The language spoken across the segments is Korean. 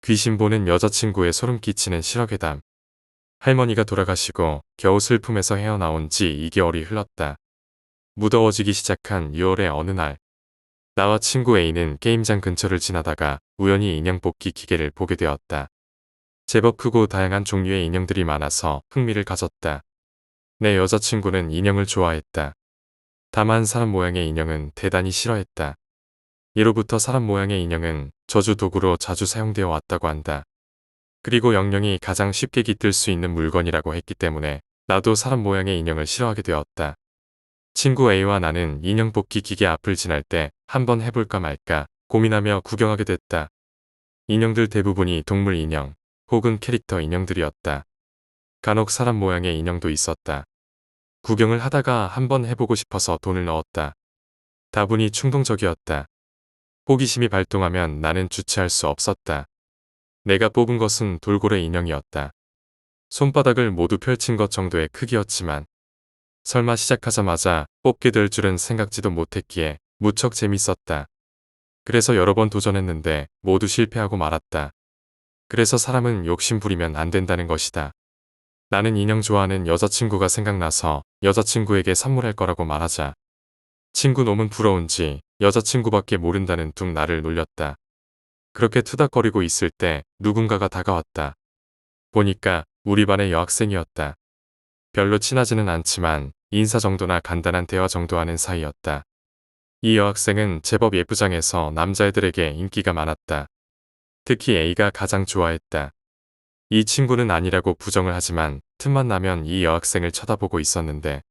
귀신 보는 여자친구의 소름 끼치는 실화괴담. 할머니가 돌아가시고 겨우 슬픔에서 헤어나온 지 2개월이 흘렀다. 무더워지기 시작한 6월의 어느 날, 나와 친구 A는 게임장 근처를 지나다가 우연히 인형 뽑기 기계를 보게 되었다. 제법 크고 다양한 종류의 인형들이 많아서 흥미를 가졌다. 내 여자친구는 인형을 좋아했다. 다만 사람 모양의 인형은 대단히 싫어했다. 예로부터 사람 모양의 인형은 저주 도구로 자주 사용되어 왔다고 한다. 그리고 영영이 가장 쉽게 깃들 수 있는 물건이라고 했기 때문에 나도 사람 모양의 인형을 싫어하게 되었다. 친구 A와 나는 인형 뽑기 기계 앞을 지날 때 한번 해볼까 말까 고민하며 구경하게 됐다. 인형들 대부분이 동물 인형 혹은 캐릭터 인형들이었다. 간혹 사람 모양의 인형도 있었다. 구경을 하다가 한번 해보고 싶어서 돈을 넣었다. 다분히 충동적이었다. 호기심이 발동하면 나는 주체할 수 없었다. 내가 뽑은 것은 돌고래 인형이었다. 손바닥을 모두 펼친 것 정도의 크기였지만 설마 시작하자마자 뽑게 될 줄은 생각지도 못했기에 무척 재밌었다. 그래서 여러 번 도전했는데 모두 실패하고 말았다. 그래서 사람은 욕심 부리면 안 된다는 것이다. 나는 인형 좋아하는 여자친구가 생각나서 여자친구에게 선물할 거라고 말하자 친구 놈은 부러운지 여자친구밖에 모른다는 둥 나를 놀렸다. 그렇게 투닥거리고 있을 때 누군가가 다가왔다. 보니까 우리 반의 여학생이었다. 별로 친하지는 않지만 인사 정도나 간단한 대화 정도 하는 사이였다. 이 여학생은 제법 예쁘장해서 남자애들에게 인기가 많았다. 특히 A가 가장 좋아했다. 이 친구는 아니라고 부정을 하지만 틈만 나면 이 여학생을 쳐다보고 있었는데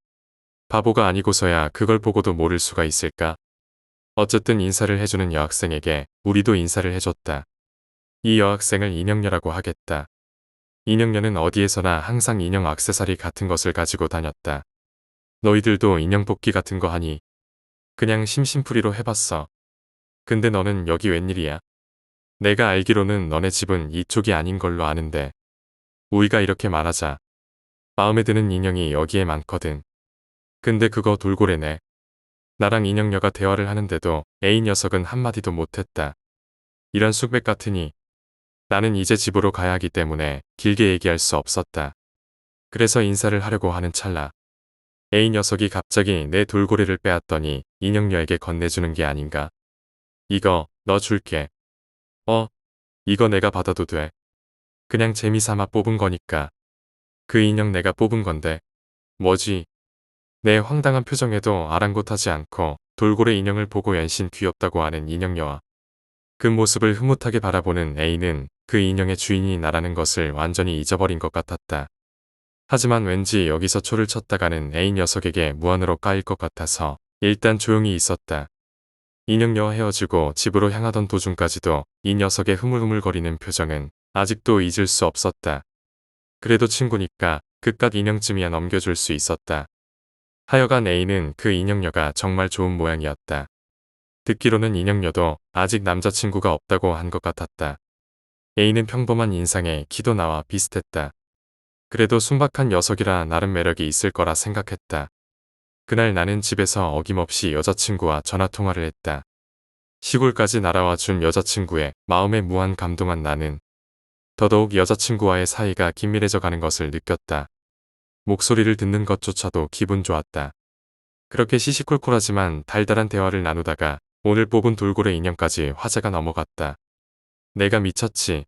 바보가 아니고서야 그걸 보고도 모를 수가 있을까? 어쨌든 인사를 해주는 여학생에게 우리도 인사를 해줬다. 이 여학생을 인형녀라고 하겠다. 인형녀는 어디에서나 항상 인형 액세서리 같은 것을 가지고 다녔다. 너희들도 인형 뽑기 같은 거 하니? 그냥 심심풀이로 해봤어. 근데 너는 여기 웬일이야? 내가 알기로는 너네 집은 이쪽이 아닌 걸로 아는데. 우리가 이렇게 말하자. 마음에 드는 인형이 여기에 많거든. 근데 그거 돌고래네. 나랑 인형녀가 대화를 하는데도 A 녀석은 한마디도 못했다. 이런 숙맥 같으니 나는 이제 집으로 가야 하기 때문에 길게 얘기할 수 없었다. 그래서 인사를 하려고 하는 찰나 A 녀석이 갑자기 내 돌고래를 빼앗더니 인형녀에게 건네주는 게 아닌가. 이거 너 줄게. 이거 내가 받아도 돼. 그냥 재미삼아 뽑은 거니까. 그 인형 내가 뽑은 건데. 뭐지? 내 황당한 표정에도 아랑곳하지 않고 돌고래 인형을 보고 연신 귀엽다고 하는 인형녀와 그 모습을 흐뭇하게 바라보는 A는 그 인형의 주인이 나라는 것을 완전히 잊어버린 것 같았다. 하지만 왠지 여기서 초를 쳤다가는 A 녀석에게 무한으로 까일 것 같아서 일단 조용히 있었다. 인형녀와 헤어지고 집으로 향하던 도중까지도 이 녀석의 흐물흐물거리는 표정은 아직도 잊을 수 없었다. 그래도 친구니까 그깟 인형쯤이야 넘겨줄 수 있었다. 하여간 A는 그 인형녀가 정말 좋은 모양이었다. 듣기로는 인형녀도 아직 남자친구가 없다고 한 것 같았다. A는 평범한 인상에 키도 나와 비슷했다. 그래도 순박한 녀석이라 나름 매력이 있을 거라 생각했다. 그날 나는 집에서 어김없이 여자친구와 전화통화를 했다. 시골까지 날아와 준 여자친구의 마음에 무한 감동한 나는 더더욱 여자친구와의 사이가 긴밀해져 가는 것을 느꼈다. 목소리를 듣는 것조차도 기분 좋았다. 그렇게 시시콜콜하지만 달달한 대화를 나누다가 오늘 뽑은 돌고래 인형까지 화제가 넘어갔다. 내가 미쳤지.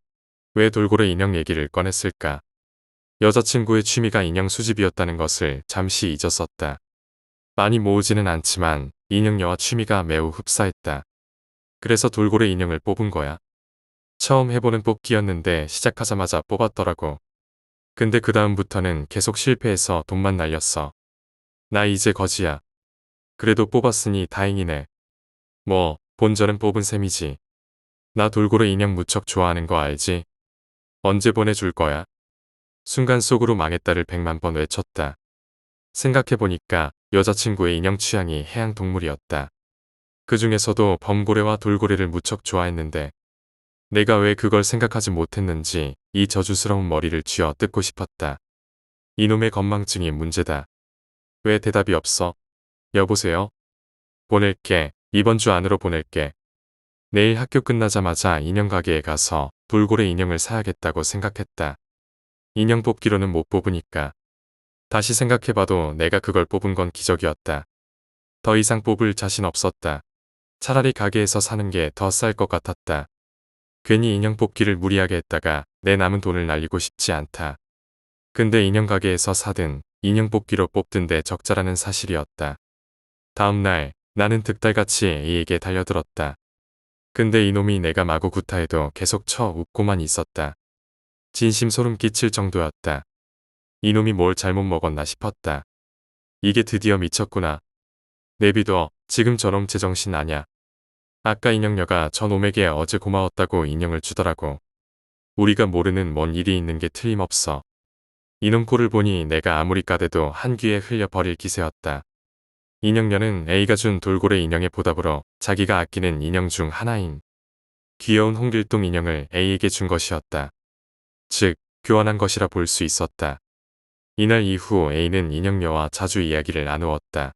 왜 돌고래 인형 얘기를 꺼냈을까? 여자친구의 취미가 인형 수집이었다는 것을 잠시 잊었었다. 많이 모으지는 않지만 인형녀와 취미가 매우 흡사했다. 그래서 돌고래 인형을 뽑은 거야. 처음 해보는 뽑기였는데 시작하자마자 뽑았더라고. 근데 그 다음부터는 계속 실패해서 돈만 날렸어. 나 이제 거지야. 그래도 뽑았으니 다행이네. 뭐 본전은 뽑은 셈이지. 나 돌고래 인형 무척 좋아하는 거 알지? 언제 보내줄 거야? 순간 속으로 망했다를 100만 번 외쳤다. 생각해보니까 여자친구의 인형 취향이 해양동물이었다. 그 중에서도 범고래와 돌고래를 무척 좋아했는데 내가 왜 그걸 생각하지 못했는지 이 저주스러운 머리를 쥐어 뜯고 싶었다. 이놈의 건망증이 문제다. 왜 대답이 없어? 여보세요? 보낼게. 이번 주 안으로 보낼게. 내일 학교 끝나자마자 인형 가게에 가서 돌고래 인형을 사야겠다고 생각했다. 인형 뽑기로는 못 뽑으니까. 다시 생각해봐도 내가 그걸 뽑은 건 기적이었다. 더 이상 뽑을 자신 없었다. 차라리 가게에서 사는 게 더 쌀 것 같았다. 괜히 인형 뽑기를 무리하게 했다가 내 남은 돈을 날리고 싶지 않다. 근데 인형 가게에서 사든 인형 뽑기로 뽑든 데 적자라는 사실이었다. 다음 날 나는 득달같이 A에게 달려들었다. 근데 이놈이 내가 마구 구타해도 계속 쳐 웃고만 있었다. 진심 소름 끼칠 정도였다. 이놈이 뭘 잘못 먹었나 싶었다. 이게 드디어 미쳤구나. 내비둬. 지금 저놈 제정신 아냐. 아까 인형녀가 저놈에게 어제 고마웠다고 인형을 주더라고. 우리가 모르는 뭔 일이 있는 게 틀림없어. 이놈 꼴을 보니 내가 아무리 까대도 한 귀에 흘려버릴 기세였다. 인형녀는 A가 준 돌고래 인형의 보답으로 자기가 아끼는 인형 중 하나인 귀여운 홍길동 인형을 A에게 준 것이었다. 즉, 교환한 것이라 볼 수 있었다. 이날 이후 A는 인형녀와 자주 이야기를 나누었다.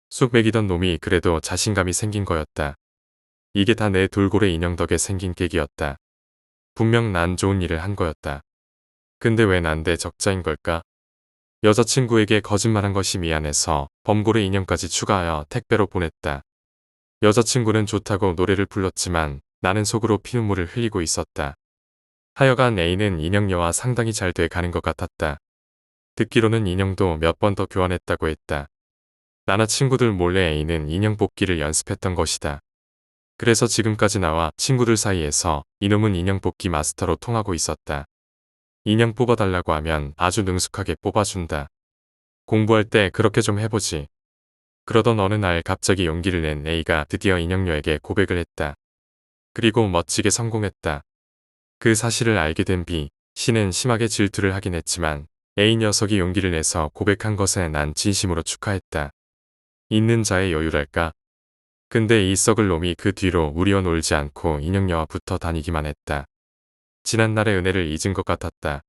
쑥 먹이던 놈이 그래도 자신감이 생긴 거였다. 이게 다 내 돌고래 인형 덕에 생긴 계기였다. 분명 난 좋은 일을 한 거였다. 근데 왜 난데 적자인 걸까? 여자친구에게 거짓말한 것이 미안해서 범고래 인형까지 추가하여 택배로 보냈다. 여자친구는 좋다고 노래를 불렀지만 나는 속으로 피눈물을 흘리고 있었다. 하여간 A는 인형녀와 상당히 잘 돼 가는 것 같았다. 듣기로는 인형도 몇 번 더 교환했다고 했다. 나나 친구들 몰래 A는 인형 뽑기를 연습했던 것이다. 그래서 지금까지 나와 친구들 사이에서 이놈은 인형 뽑기 마스터로 통하고 있었다. 인형 뽑아달라고 하면 아주 능숙하게 뽑아준다. 공부할 때 그렇게 좀 해보지. 그러던 어느 날 갑자기 용기를 낸 A가 드디어 인형녀에게 고백을 했다. 그리고 멋지게 성공했다. 그 사실을 알게 된 B, C는 심하게 질투를 하긴 했지만 A 녀석이 용기를 내서 고백한 것에 난 진심으로 축하했다. 있는 자의 여유랄까? 근데 이 썩을 놈이 그 뒤로 우리와 놀지 않고 인형녀와 붙어 다니기만 했다. 지난날의 은혜를 잊은 것 같았다.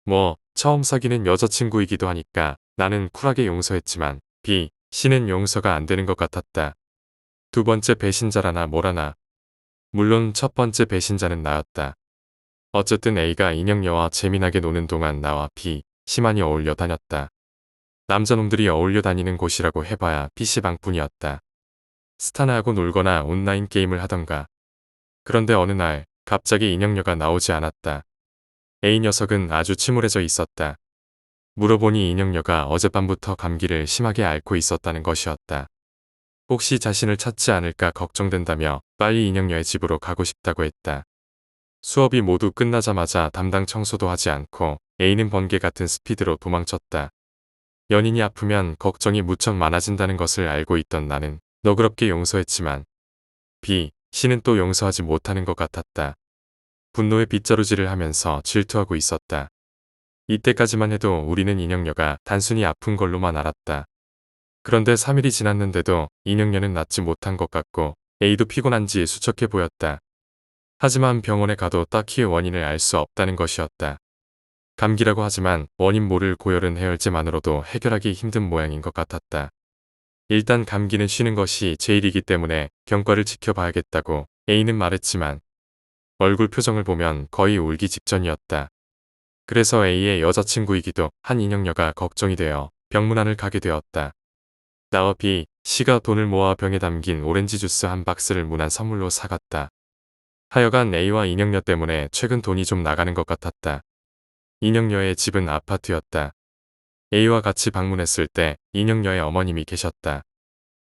뭐 처음 사귀는 여자친구이기도 하니까 나는 쿨하게 용서했지만 B, C는 용서가 안 되는 것 같았다. 두 번째 배신자라나 뭐라나. 물론 첫 번째 배신자는 나였다. 어쨌든 A가 인형녀와 재미나게 노는 동안 나와 B, C만이 어울려 다녔다. 남자놈들이 어울려 다니는 곳이라고 해봐야 PC방뿐이었다. 스타나하고 놀거나 온라인 게임을 하던가. 그런데 어느 날 갑자기 인형녀가 나오지 않았다. A 녀석은 아주 침울해져 있었다. 물어보니 인형녀가 어젯밤부터 감기를 심하게 앓고 있었다는 것이었다. 혹시 자신을 찾지 않을까 걱정된다며 빨리 인형녀의 집으로 가고 싶다고 했다. 수업이 모두 끝나자마자 담당 청소도 하지 않고 A는 번개 같은 스피드로 도망쳤다. 연인이 아프면 걱정이 무척 많아진다는 것을 알고 있던 나는 너그럽게 용서했지만 B, C는 또 용서하지 못하는 것 같았다. 분노의 빗자루질을 하면서 질투하고 있었다. 이때까지만 해도 우리는 인형녀가 단순히 아픈 걸로만 알았다. 그런데 3일이 지났는데도 인형녀는 낫지 못한 것 같고 A도 피곤한지 수척해 보였다. 하지만 병원에 가도 딱히 원인을 알 수 없다는 것이었다. 감기라고 하지만 원인 모를 고열은 해열제만으로도 해결하기 힘든 모양인 것 같았다. 일단 감기는 쉬는 것이 제일이기 때문에 경과를 지켜봐야겠다고 A는 말했지만 얼굴 표정을 보면 거의 울기 직전이었다. 그래서 A의 여자친구이기도 한 인형녀가 걱정이 되어 병문안을 가게 되었다. 나와 B, C가 돈을 모아 병에 담긴 오렌지 주스 한 박스를 무난 선물로 사갔다. 하여간 A와 인형녀 때문에 최근 돈이 좀 나가는 것 같았다. 인형녀의 집은 아파트였다. A와 같이 방문했을 때 인형녀의 어머님이 계셨다.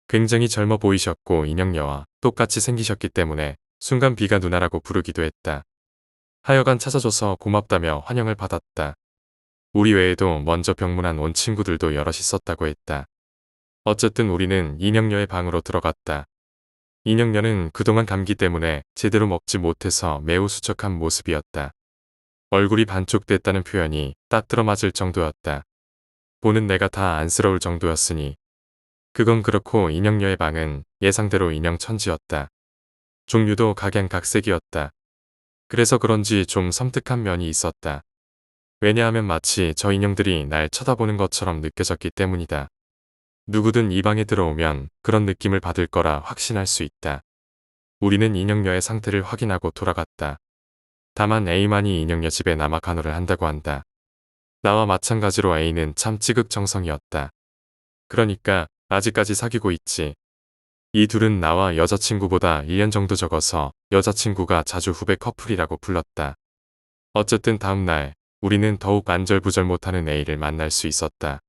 굉장히 젊어 보이셨고 인형녀와 똑같이 생기셨기 때문에 순간 B가 누나라고 부르기도 했다. 하여간 찾아줘서 고맙다며 환영을 받았다. 우리 외에도 먼저 병문안 온 친구들도 여럿 있었다고 했다. 어쨌든 우리는 인형녀의 방으로 들어갔다. 인형녀는 그동안 감기 때문에 제대로 먹지 못해서 매우 수척한 모습이었다. 얼굴이 반쪽됐다는 표현이 딱 들어맞을 정도였다. 보는 내가 다 안쓰러울 정도였으니. 그건 그렇고 인형녀의 방은 예상대로 인형 천지였다. 종류도 각양각색이었다. 그래서 그런지 좀 섬뜩한 면이 있었다. 왜냐하면 마치 저 인형들이 날 쳐다보는 것처럼 느껴졌기 때문이다. 누구든 이 방에 들어오면 그런 느낌을 받을 거라 확신할 수 있다. 우리는 인형녀의 상태를 확인하고 돌아갔다. 다만 A만이 인형녀 집에 남아 간호를 한다고 한다. 나와 마찬가지로 A는 참 찌극정성이었다. 그러니까 아직까지 사귀고 있지. 이 둘은 나와 여자친구보다 1년 정도 적어서 여자친구가 자주 후배 커플이라고 불렀다. 어쨌든 다음날 우리는 더욱 안절부절 못하는 A를 만날 수 있었다.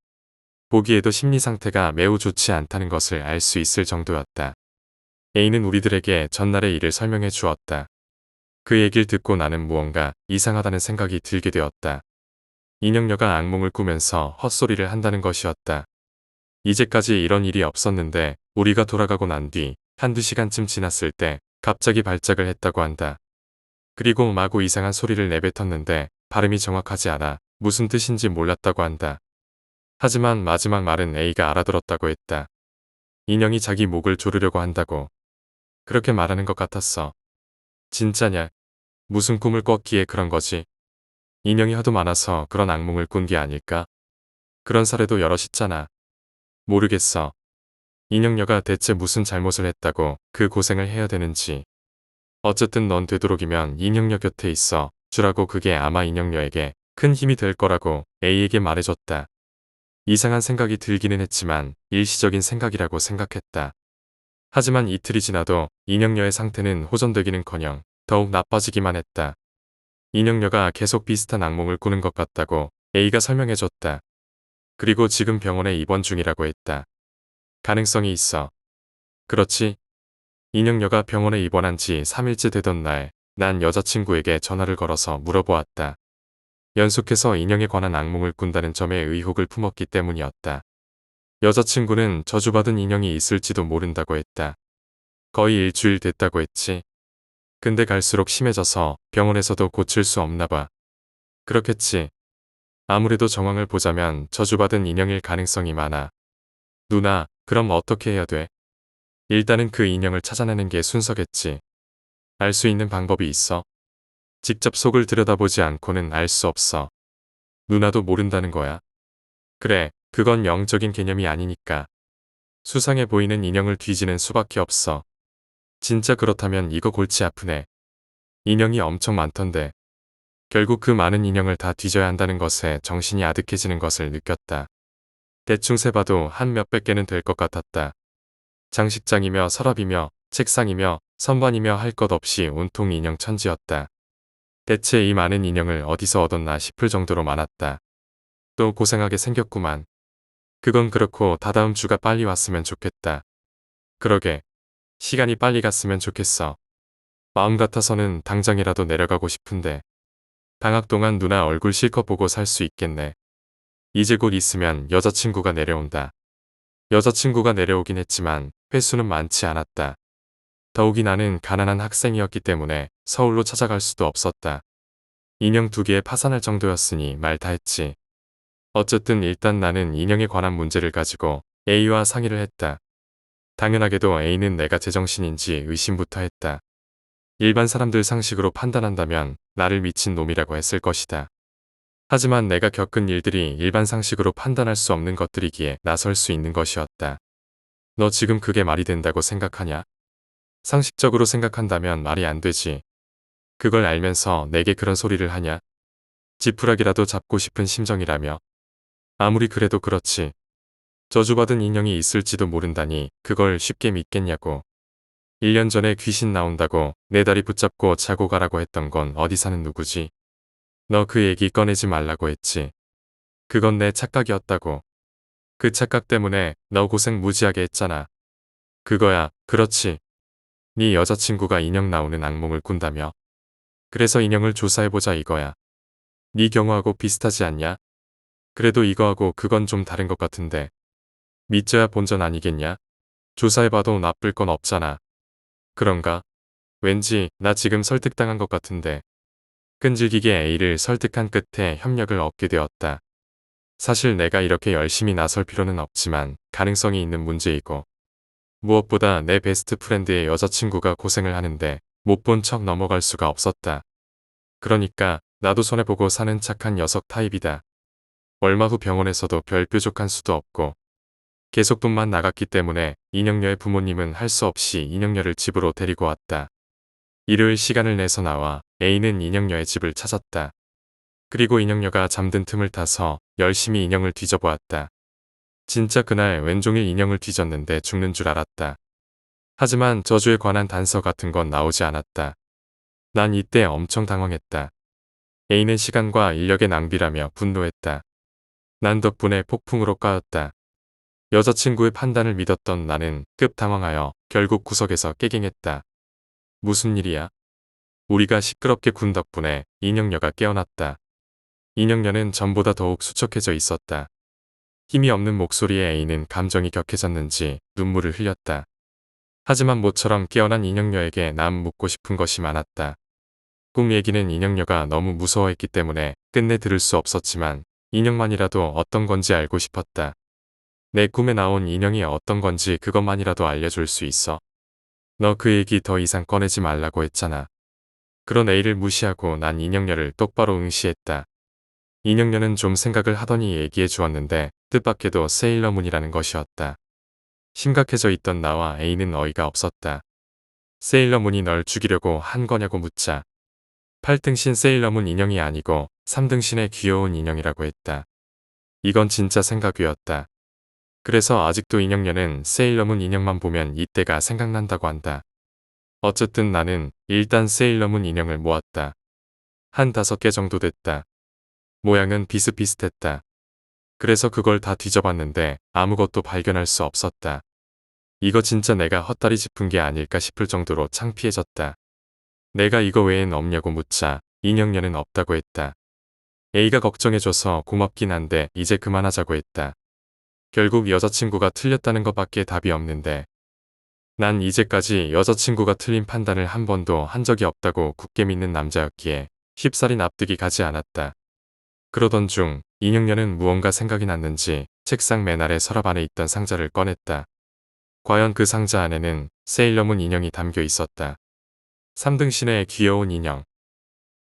보기에도 심리 상태가 매우 좋지 않다는 것을 알 수 있을 정도였다. A는 우리들에게 전날의 일을 설명해 주었다. 그 얘기를 듣고 나는 무언가 이상하다는 생각이 들게 되었다. 인형녀가 악몽을 꾸면서 헛소리를 한다는 것이었다. 이제까지 이런 일이 없었는데 우리가 돌아가고 난 뒤 한두 시간쯤 지났을 때 갑자기 발작을 했다고 한다. 그리고 마구 이상한 소리를 내뱉었는데 발음이 정확하지 않아 무슨 뜻인지 몰랐다고 한다. 하지만 마지막 말은 A가 알아들었다고 했다. 인형이 자기 목을 조르려고 한다고. 그렇게 말하는 것 같았어. 진짜냐? 무슨 꿈을 꿨기에 그런 거지? 인형이 하도 많아서 그런 악몽을 꾼 게 아닐까? 그런 사례도 여럿 있잖아. 모르겠어. 인형녀가 대체 무슨 잘못을 했다고 그 고생을 해야 되는지. 어쨌든 넌 되도록이면 인형녀 곁에 있어 주라고. 그게 아마 인형녀에게 큰 힘이 될 거라고 A에게 말해줬다. 이상한 생각이 들기는 했지만 일시적인 생각이라고 생각했다. 하지만 이틀이 지나도 인형녀의 상태는 호전되기는커녕 더욱 나빠지기만 했다. 인형녀가 계속 비슷한 악몽을 꾸는 것 같다고 A가 설명해줬다. 그리고 지금 병원에 입원 중이라고 했다. 가능성이 있어. 그렇지? 인형녀가 병원에 입원한 지 3일째 되던 날, 난 여자친구에게 전화를 걸어서 물어보았다. 연속해서 인형에 관한 악몽을 꾼다는 점에 의혹을 품었기 때문이었다. 여자친구는 저주받은 인형이 있을지도 모른다고 했다. 거의 일주일 됐다고 했지. 근데 갈수록 심해져서 병원에서도 고칠 수 없나 봐. 그렇겠지. 아무래도 정황을 보자면 저주받은 인형일 가능성이 많아. 누나, 그럼 어떻게 해야 돼? 일단은 그 인형을 찾아내는 게 순서겠지. 알 수 있는 방법이 있어? 직접 속을 들여다보지 않고는 알 수 없어. 누나도 모른다는 거야. 그래, 그건 영적인 개념이 아니니까. 수상해 보이는 인형을 뒤지는 수밖에 없어. 진짜 그렇다면 이거 골치 아프네. 인형이 엄청 많던데. 결국 그 많은 인형을 다 뒤져야 한다는 것에 정신이 아득해지는 것을 느꼈다. 대충 세봐도 한 몇백 개는 될 것 같았다. 장식장이며 서랍이며 책상이며 선반이며 할 것 없이 온통 인형 천지였다. 대체 이 많은 인형을 어디서 얻었나 싶을 정도로 많았다. 또 고생하게 생겼구만. 그건 그렇고 다다음 주가 빨리 왔으면 좋겠다. 그러게. 시간이 빨리 갔으면 좋겠어. 마음 같아서는 당장이라도 내려가고 싶은데. 방학 동안 누나 얼굴 실컷 보고 살 수 있겠네. 이제 곧 있으면 여자친구가 내려온다. 여자친구가 내려오긴 했지만 횟수는 많지 않았다. 더욱이 나는 가난한 학생이었기 때문에 서울로 찾아갈 수도 없었다. 인형 2개에 파산할 정도였으니 말 다 했지. 어쨌든 일단 나는 인형에 관한 문제를 가지고 A와 상의를 했다. 당연하게도 A는 내가 제정신인지 의심부터 했다. 일반 사람들 상식으로 판단한다면 나를 미친 놈이라고 했을 것이다. 하지만 내가 겪은 일들이 일반 상식으로 판단할 수 없는 것들이기에 나설 수 있는 것이었다. 너 지금 그게 말이 된다고 생각하냐? 상식적으로 생각한다면 말이 안 되지. 그걸 알면서 내게 그런 소리를 하냐? 지푸라기라도 잡고 싶은 심정이라며. 아무리 그래도 그렇지. 저주받은 인형이 있을지도 모른다니 그걸 쉽게 믿겠냐고. 1년 전에 귀신 나온다고 내 다리 붙잡고 자고 가라고 했던 건 어디 사는 누구지? 너 그 얘기 꺼내지 말라고 했지. 그건 내 착각이었다고. 그 착각 때문에 너 고생 무지하게 했잖아. 그거야, 그렇지. 네 여자친구가 인형 나오는 악몽을 꾼다며. 그래서 인형을 조사해보자 이거야. 네 경우하고 비슷하지 않냐? 그래도 이거하고 그건 좀 다른 것 같은데. 믿져야 본전 아니겠냐? 조사해봐도 나쁠 건 없잖아. 그런가? 왠지 나 지금 설득당한 것 같은데. 끈질기게 A를 설득한 끝에 협력을 얻게 되었다. 사실 내가 이렇게 열심히 나설 필요는 없지만 가능성이 있는 문제이고 무엇보다 내 베스트 프렌드의 여자친구가 고생을 하는데 못 본 척 넘어갈 수가 없었다. 그러니까 나도 손해보고 사는 착한 녀석 타입이다. 얼마 후 병원에서도 별 뾰족한 수도 없고 계속 돈만 나갔기 때문에 인형녀의 부모님은 할 수 없이 인형녀를 집으로 데리고 왔다. 일요일 시간을 내서 나와 A는 인형녀의 집을 찾았다. 그리고 인형녀가 잠든 틈을 타서 열심히 인형을 뒤져보았다. 진짜 그날 왼종일 인형을 뒤졌는데 죽는 줄 알았다. 하지만 저주에 관한 단서 같은 건 나오지 않았다. 난 이때 엄청 당황했다. A는 시간과 인력의 낭비라며 분노했다. 난 덕분에 폭풍으로 까였다. 여자친구의 판단을 믿었던 나는 급 당황하여 결국 구석에서 깨갱했다. 무슨 일이야? 우리가 시끄럽게 군 덕분에 인형녀가 깨어났다. 인형녀는 전보다 더욱 수척해져 있었다. 힘이 없는 목소리에 A는 감정이 격해졌는지 눈물을 흘렸다. 하지만 모처럼 깨어난 인형녀에게 난 묻고 싶은 것이 많았다. 꿈 얘기는 인형녀가 너무 무서워했기 때문에 끝내 들을 수 없었지만 인형만이라도 어떤 건지 알고 싶었다. 내 꿈에 나온 인형이 어떤 건지 그것만이라도 알려줄 수 있어. 너 그 얘기 더 이상 꺼내지 말라고 했잖아. 그런 A를 무시하고 난 인형녀를 똑바로 응시했다. 인형녀는 좀 생각을 하더니 얘기해 주었는데 뜻밖에도 세일러문이라는 것이었다. 심각해져 있던 나와 A는 어이가 없었다. 세일러문이 널 죽이려고 한 거냐고 묻자 8등신 세일러문 인형이 아니고 3등신의 귀여운 인형이라고 했다. 이건 진짜 생각 위였다. 그래서 아직도 인형녀는 세일러문 인형만 보면 이때가 생각난다고 한다. 어쨌든 나는 일단 세일러문 인형을 모았다. 한 5개 정도 됐다. 모양은 비슷비슷했다. 그래서 그걸 다 뒤져봤는데 아무것도 발견할 수 없었다. 이거 진짜 내가 헛다리 짚은 게 아닐까 싶을 정도로 창피해졌다. 내가 이거 외엔 없냐고 묻자 인형녀는 없다고 했다. A가 걱정해줘서 고맙긴 한데 이제 그만하자고 했다. 결국 여자친구가 틀렸다는 것밖에 답이 없는데 난 이제까지 여자친구가 틀린 판단을 한 번도 한 적이 없다고 굳게 믿는 남자였기에 쉽사리 납득이 가지 않았다. 그러던 중 인형녀는 무언가 생각이 났는지 책상 맨 아래 서랍 안에 있던 상자를 꺼냈다. 과연 그 상자 안에는 세일러문 인형이 담겨 있었다. 3등신의 귀여운 인형.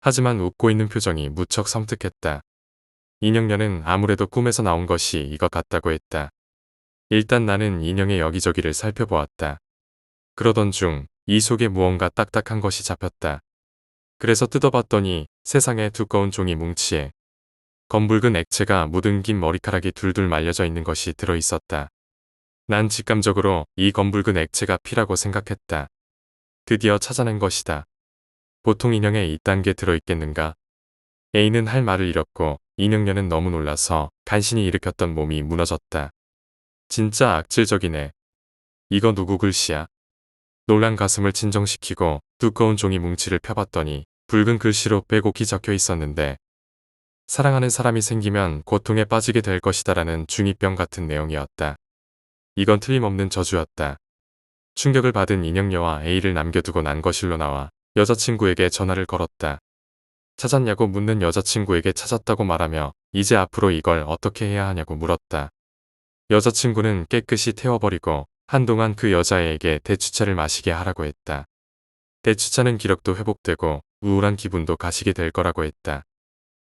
하지만 웃고 있는 표정이 무척 섬뜩했다. 인형녀는 아무래도 꿈에서 나온 것이 이것 같다고 했다. 일단 나는 인형의 여기저기를 살펴보았다. 그러던 중 이 속에 무언가 딱딱한 것이 잡혔다. 그래서 뜯어봤더니 세상에 두꺼운 종이 뭉치에 검붉은 액체가 묻은 긴 머리카락이 둘둘 말려져 있는 것이 들어있었다. 난 직감적으로 이 검붉은 액체가 피라고 생각했다. 드디어 찾아낸 것이다. 보통 인형에 이딴 게 들어있겠는가? A는 할 말을 잃었고 인형녀는 너무 놀라서 간신히 일으켰던 몸이 무너졌다. 진짜 악질적이네. 이거 누구 글씨야? 놀란 가슴을 진정시키고 두꺼운 종이 뭉치를 펴봤더니 붉은 글씨로 빼곡히 적혀 있었는데 사랑하는 사람이 생기면 고통에 빠지게 될 것이다라는 중2병 같은 내용이었다. 이건 틀림없는 저주였다. 충격을 받은 인형녀와 A를 남겨두고 난 거실로 나와 여자친구에게 전화를 걸었다. 찾았냐고 묻는 여자친구에게 찾았다고 말하며 이제 앞으로 이걸 어떻게 해야 하냐고 물었다. 여자친구는 깨끗이 태워버리고 한동안 그 여자애에게 대추차를 마시게 하라고 했다. 대추차는 기력도 회복되고 우울한 기분도 가시게 될 거라고 했다.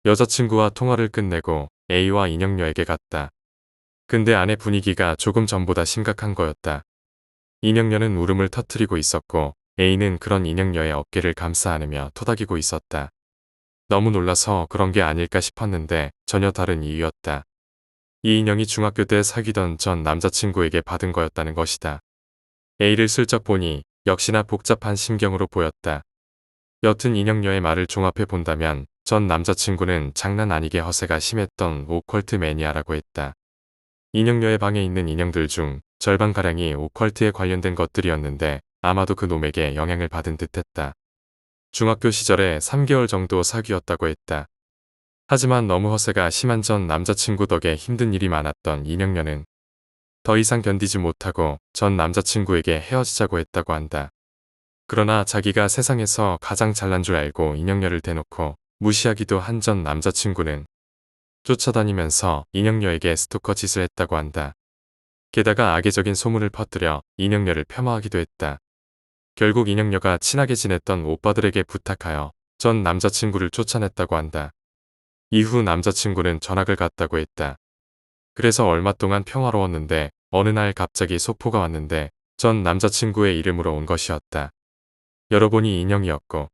여자친구와 통화를 끝내고 A와 인형녀에게 갔다. 근데 안의 분위기가 조금 전보다 심각한 거였다. 인형녀는 울음을 터뜨리고 있었고 A는 그런 인형녀의 어깨를 감싸 안으며 토닥이고 있었다. 너무 놀라서 그런 게 아닐까 싶었는데 전혀 다른 이유였다. 이 인형이 중학교 때 사귀던 전 남자친구에게 받은 거였다는 것이다. A를 슬쩍 보니 역시나 복잡한 심경으로 보였다. 여튼 인형녀의 말을 종합해 본다면 전 남자친구는 장난 아니게 허세가 심했던 오컬트 매니아라고 했다. 인형녀의 방에 있는 인형들 중 절반가량이 오컬트에 관련된 것들이었는데 아마도 그 놈에게 영향을 받은 듯했다. 중학교 시절에 3개월 정도 사귀었다고 했다. 하지만 너무 허세가 심한 전 남자친구 덕에 힘든 일이 많았던 인형녀는 더 이상 견디지 못하고 전 남자친구에게 헤어지자고 했다고 한다. 그러나 자기가 세상에서 가장 잘난 줄 알고 인형녀를 대놓고 무시하기도 한 전 남자친구는 쫓아다니면서 인형녀에게 스토커 짓을 했다고 한다. 게다가 악의적인 소문을 퍼뜨려 인형녀를 폄하하기도 했다. 결국 인형녀가 친하게 지냈던 오빠들에게 부탁하여 전 남자친구를 쫓아냈다고 한다. 이후 남자친구는 전학을 갔다고 했다. 그래서 얼마 동안 평화로웠는데 어느 날 갑자기 소포가 왔는데 전 남자친구의 이름으로 온 것이었다. 열어보니 인형이었고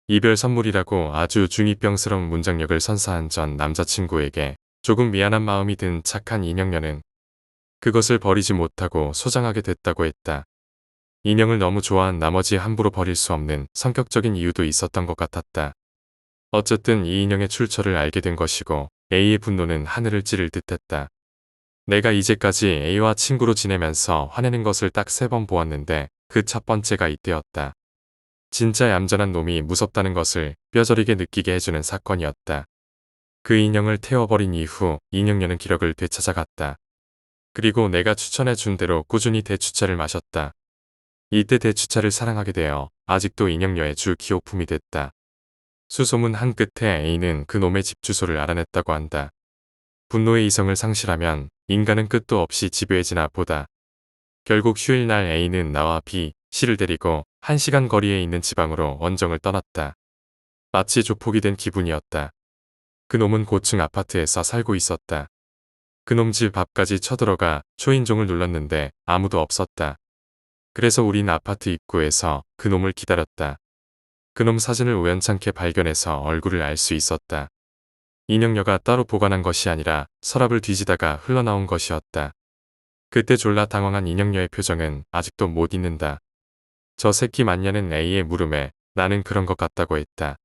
이별 선물이라고 아주 중2병스러운 문장력을 선사한 전 남자친구에게 조금 미안한 마음이 든 착한 인형녀는 그것을 버리지 못하고 소장하게 됐다고 했다. 인형을 너무 좋아한 나머지 함부로 버릴 수 없는 성격적인 이유도 있었던 것 같았다. 어쨌든 이 인형의 출처를 알게 된 것이고 A의 분노는 하늘을 찌를 듯했다. 내가 이제까지 A와 친구로 지내면서 화내는 것을 딱 3번 보았는데 그 첫 번째가 이때였다. 진짜 얌전한 놈이 무섭다는 것을 뼈저리게 느끼게 해주는 사건이었다. 그 인형을 태워버린 이후 인형녀는 기력을 되찾아갔다. 그리고 내가 추천해준 대로 꾸준히 대추차를 마셨다. 이때 대추차를 사랑하게 되어 아직도 인형녀의 주 기호품이 됐다. 수소문 한 끝에 A는 그 놈의 집 주소를 알아냈다고 한다. 분노의 이성을 상실하면 인간은 끝도 없이 집요해지나 보다. 결국 휴일날 A는 나와 B, C를 데리고 1시간 거리에 있는 지방으로 원정을 떠났다. 마치 조폭이 된 기분이었다. 그놈은 고층 아파트에서 살고 있었다. 그놈 집 앞까지 쳐들어가 초인종을 눌렀는데 아무도 없었다. 그래서 우린 아파트 입구에서 그놈을 기다렸다. 그놈 사진을 우연찮게 발견해서 얼굴을 알 수 있었다. 인형녀가 따로 보관한 것이 아니라 서랍을 뒤지다가 흘러나온 것이었다. 그때 졸라 당황한 인형녀의 표정은 아직도 못 잊는다. 저 새끼 맞냐는 A의 물음에 나는 그런 것 같다고 했다.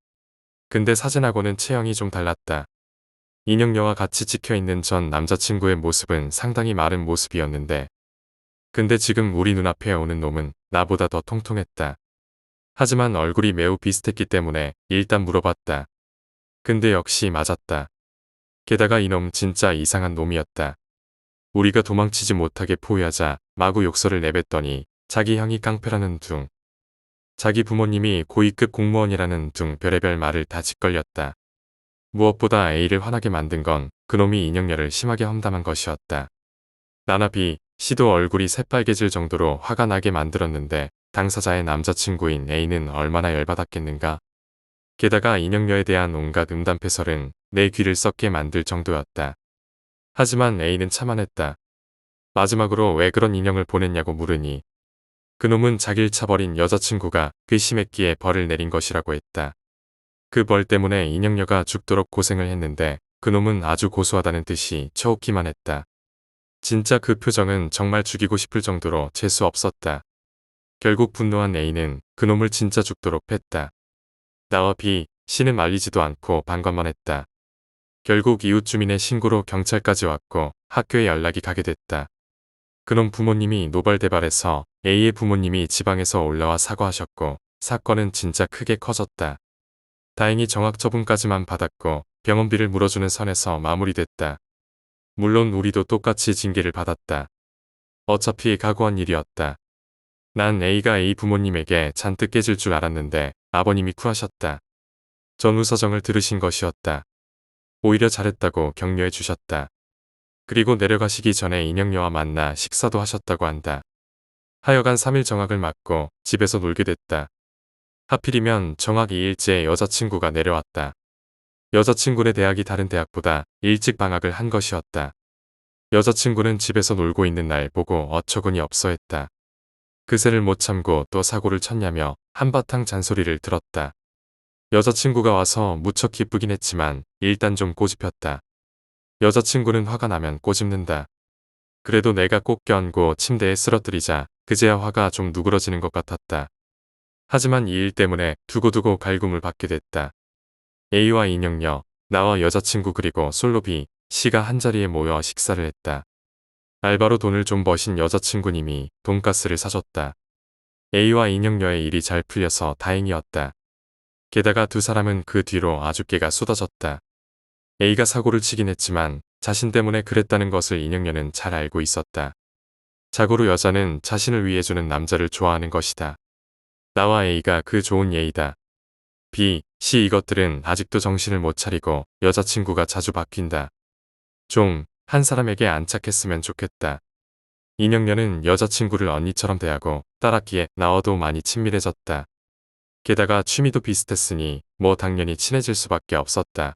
근데 사진하고는 체형이 좀 달랐다. 인형녀와 같이 찍혀있는 전 남자친구의 모습은 상당히 마른 모습이었는데 근데 지금 우리 눈앞에 오는 놈은 나보다 더 통통했다. 하지만 얼굴이 매우 비슷했기 때문에 일단 물어봤다. 근데 역시 맞았다. 게다가 이놈 진짜 이상한 놈이었다. 우리가 도망치지 못하게 포위하자 마구 욕설을 내뱉더니 자기 형이 깡패라는 둥, 자기 부모님이 고위급 공무원이라는 둥 별의별 말을 다 짓걸렸다. 무엇보다 A를 화나게 만든 건 그놈이 인형녀를 심하게 험담한 것이었다. 나나 B, C도 얼굴이 새빨개질 정도로 화가 나게 만들었는데 당사자의 남자친구인 A는 얼마나 열받았겠는가. 게다가 인형녀에 대한 온갖 음담패설은 내 귀를 썩게 만들 정도였다. 하지만 A는 참아냈다. 마지막으로 왜 그런 인형을 보냈냐고 물으니 그놈은 자기를 차버린 여자친구가 괘씸했기에 벌을 내린 것이라고 했다. 그 벌 때문에 인형녀가 죽도록 고생을 했는데 그놈은 아주 고소하다는 듯이 쳐웃기만 했다. 진짜 그 표정은 정말 죽이고 싶을 정도로 재수 없었다. 결국 분노한 A는 그놈을 진짜 죽도록 팼다. 나와 B, C는 말리지도 않고 방관만 했다. 결국 이웃 주민의 신고로 경찰까지 왔고 학교에 연락이 가게 됐다. 그놈 부모님이 노발대발해서 A의 부모님이 지방에서 올라와 사과하셨고 사건은 진짜 크게 커졌다. 다행히 정학 처분까지만 받았고 병원비를 물어주는 선에서 마무리됐다. 물론 우리도 똑같이 징계를 받았다. 어차피 각오한 일이었다. 난 A가 A 부모님에게 잔뜩 깨질 줄 알았는데 아버님이 쿨하셨다. 전후 사정을 들으신 것이었다. 오히려 잘했다고 격려해 주셨다. 그리고 내려가시기 전에 인형녀와 만나 식사도 하셨다고 한다. 하여간 3일 정학을 맞고 집에서 놀게 됐다. 하필이면 정학 2일째 여자친구가 내려왔다. 여자친구네 대학이 다른 대학보다 일찍 방학을 한 것이었다. 여자친구는 집에서 놀고 있는 날 보고 어처구니 없어 했다. 그새를 못 참고 또 사고를 쳤냐며 한바탕 잔소리를 들었다. 여자친구가 와서 무척 기쁘긴 했지만 일단 좀 꼬집혔다. 여자친구는 화가 나면 꼬집는다. 그래도 내가 꼭 껴안고 침대에 쓰러뜨리자 그제야 화가 좀 누그러지는 것 같았다. 하지만 이 일 때문에 두고두고 갈굼을 받게 됐다. A와 인형녀, 나와 여자친구 그리고 솔로 B, C가 한자리에 모여 식사를 했다. 알바로 돈을 좀 버신 여자친구님이 돈가스를 사줬다. A와 인형녀의 일이 잘 풀려서 다행이었다. 게다가 두 사람은 그 뒤로 아주 깨가 쏟아졌다. A가 사고를 치긴 했지만 자신 때문에 그랬다는 것을 인형녀는 잘 알고 있었다. 자고로 여자는 자신을 위해주는 남자를 좋아하는 것이다. 나와 A가 그 좋은 예이다. B, C 이것들은 아직도 정신을 못 차리고 여자친구가 자주 바뀐다. 좀 한 사람에게 안착했으면 좋겠다. 인형녀는 여자친구를 언니처럼 대하고 따랐기에 나와도 많이 친밀해졌다. 게다가 취미도 비슷했으니 뭐 당연히 친해질 수밖에 없었다.